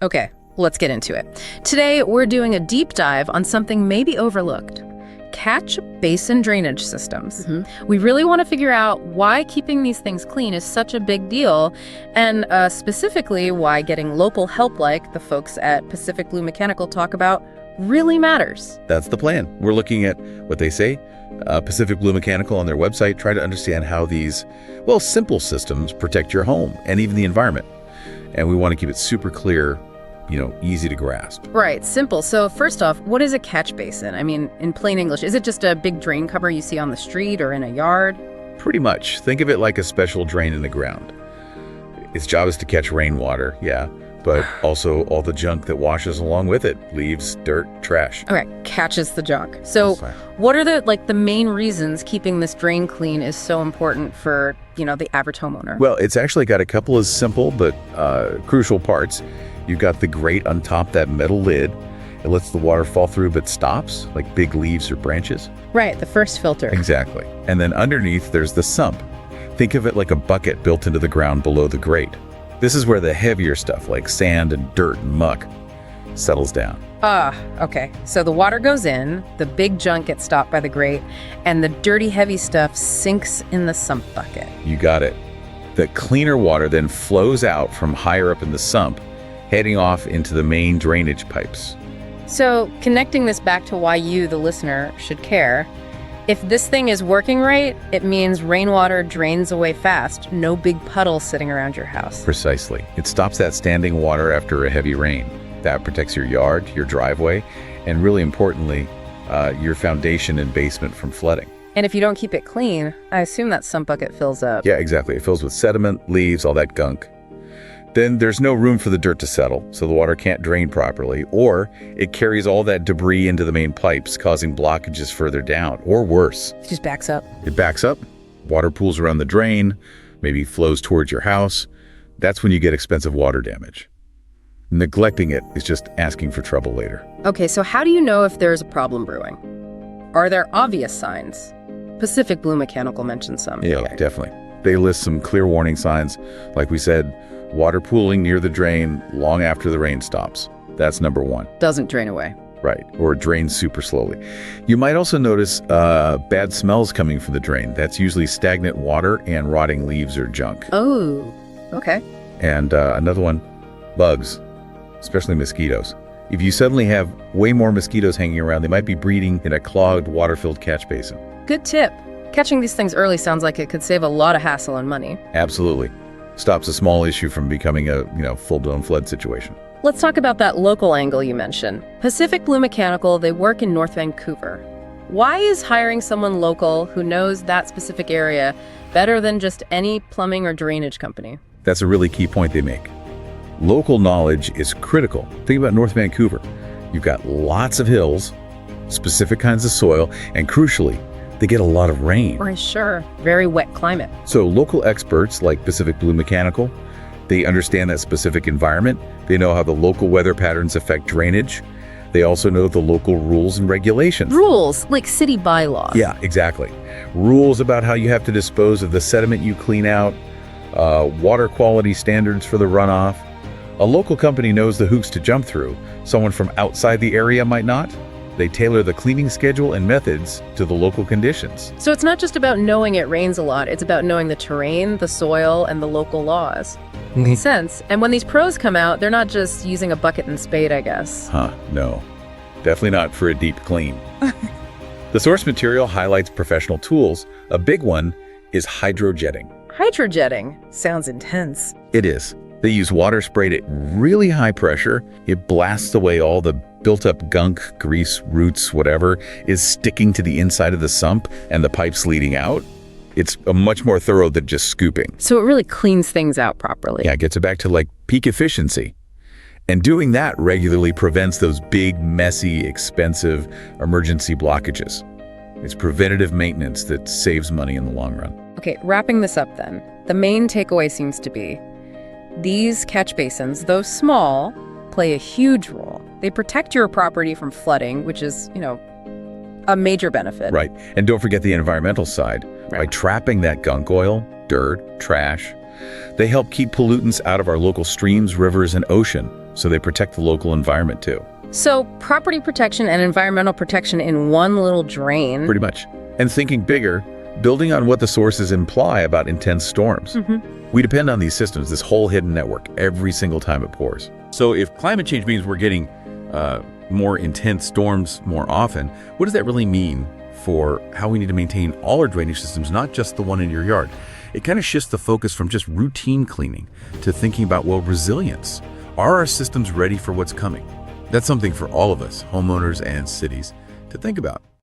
Okay, let's get into it. Today, we're doing a deep dive on something maybe overlooked. Catch Basin Drainage Systems. We really want to figure out why keeping these things clean is such a big deal, and specifically why getting local help like the folks at Pacific Blue Mechanical talk about really matters. That's the plan. We're looking at what they say, Pacific Blue Mechanical on their website, try to understand how these, simple systems protect your home and even the environment. And we want to keep it super clear, easy to grasp. Right, simple. So first off, what is a catch basin? I mean, in plain English, is it just a big drain cover you see on the street or in a yard? Pretty much. Think of it like a special drain in the ground. Its job is to catch rainwater, but also all the junk that washes along with it, leaves, dirt, trash. Okay, catches the junk. So what are the main reasons keeping this drain clean is so important for, the average homeowner? Well, it's actually got a couple of simple but crucial parts. You've got the grate on top, that metal lid. It lets the water fall through but stops, like big leaves or branches. Right, the first filter. Exactly. And then underneath, there's the sump. Think of it like a bucket built into the ground below the grate. This is where the heavier stuff, like sand and dirt and muck, settles down. Okay. So the water goes in, the big junk gets stopped by the grate, and the dirty, heavy stuff sinks in the sump bucket. You got it. The cleaner water then flows out from higher up in the sump, heading off into the main drainage pipes. So connecting this back to why you, the listener, should care, if this thing is working right, it means rainwater drains away fast, no big puddles sitting around your house. Precisely. It stops that standing water after a heavy rain. That protects your yard, your driveway, and really importantly, your foundation and basement from flooding. And if you don't keep it clean, I assume that sump bucket fills up. Yeah, exactly. It fills with sediment, leaves, all that gunk. Then there's no room for the dirt to settle, so the water can't drain properly, or it carries all that debris into the main pipes, causing blockages further down, or worse. It just backs up. It backs up, water pools around the drain, maybe flows towards your house. That's when you get expensive water damage. Neglecting it is just asking for trouble later. Okay, so how do you know if there's a problem brewing? Are there obvious signs? Pacific Blue Mechanical mentioned some. Yeah, definitely. They list some clear warning signs, like we said, water pooling near the drain long after the rain stops. That's number one. Doesn't drain away. Right, or drains super slowly. You might also notice bad smells coming from the drain. That's usually stagnant water and rotting leaves or junk. Oh, okay. And another one, bugs, especially mosquitoes. If you suddenly have way more mosquitoes hanging around, they might be breeding in a clogged, water-filled catch basin. Good tip. Catching these things early sounds like it could save a lot of hassle and money. Absolutely. Stops a small issue from becoming a full-blown flood situation. Let's talk about that local angle you mentioned. Pacific Blue Mechanical, they work in North Vancouver. Why is hiring someone local who knows that specific area better than just any plumbing or drainage company? That's a really key point they make. Local knowledge is critical. Think about North Vancouver. You've got lots of hills, specific kinds of soil, and crucially, they get a lot of rain. Right, sure. Very wet climate. So local experts like Pacific Blue Mechanical, they understand that specific environment. They know how the local weather patterns affect drainage. They also know the local rules and regulations. Rules, like city bylaws. Yeah, exactly. Rules about how you have to dispose of the sediment you clean out, water quality standards for the runoff. A local company knows the hoops to jump through. Someone from outside the area might not. They tailor the cleaning schedule and methods to the local conditions. So it's not just about knowing it rains a lot, it's about knowing the terrain, the soil, and the local laws. Makes sense. And when these pros come out, they're not just using a bucket and spade, I guess. No. Definitely not for a deep clean. The source material highlights professional tools. A big one is hydrojetting. Hydrojetting sounds intense. It is. They use water sprayed at really high pressure. It blasts away all the built-up gunk, grease, roots, whatever, is sticking to the inside of the sump and the pipes leading out. It's much more thorough than just scooping. So it really cleans things out properly. Yeah, it gets it back to peak efficiency. And doing that regularly prevents those big, messy, expensive emergency blockages. It's preventative maintenance that saves money in the long run. Okay, wrapping this up then. The main takeaway seems to be these catch basins, though small, play a huge role. They protect your property from flooding, which is, a major benefit. Right. And don't forget the environmental side. Right. By trapping that gunk oil, dirt, trash, they help keep pollutants out of our local streams, rivers, and ocean. so they protect the local environment too. So property protection and environmental protection in one little drain. Pretty much. And thinking bigger, building on what the sources imply about intense storms. We depend on these systems, this whole hidden network, every single time it pours. So if climate change means we're getting more intense storms more often, what does that really mean for how we need to maintain all our drainage systems, not just the one in your yard? It kind of shifts the focus from just routine cleaning to thinking about, well, resilience. Are our systems ready for what's coming? That's something for all of us, homeowners and cities, to think about.